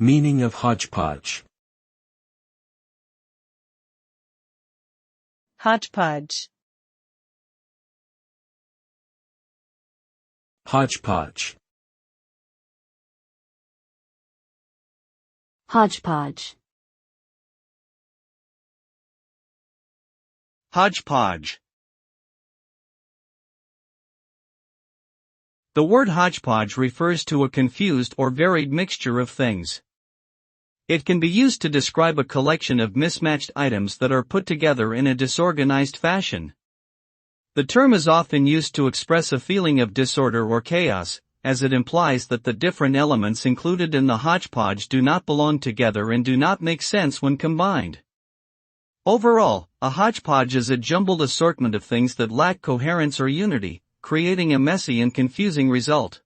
Meaning of hodgepodge. Hodgepodge. Hodgepodge. Hodgepodge. Hodgepodge. The word hodgepodge refers to a confused or varied mixture of things. It can be used to describe a collection of mismatched items that are put together in a disorganized fashion. The term is often used to express a feeling of disorder or chaos, as it implies that the different elements included in the hodgepodge do not belong together and do not make sense when combined. Overall, a hodgepodge is a jumbled assortment of things that lack coherence or unity, creating a messy and confusing result.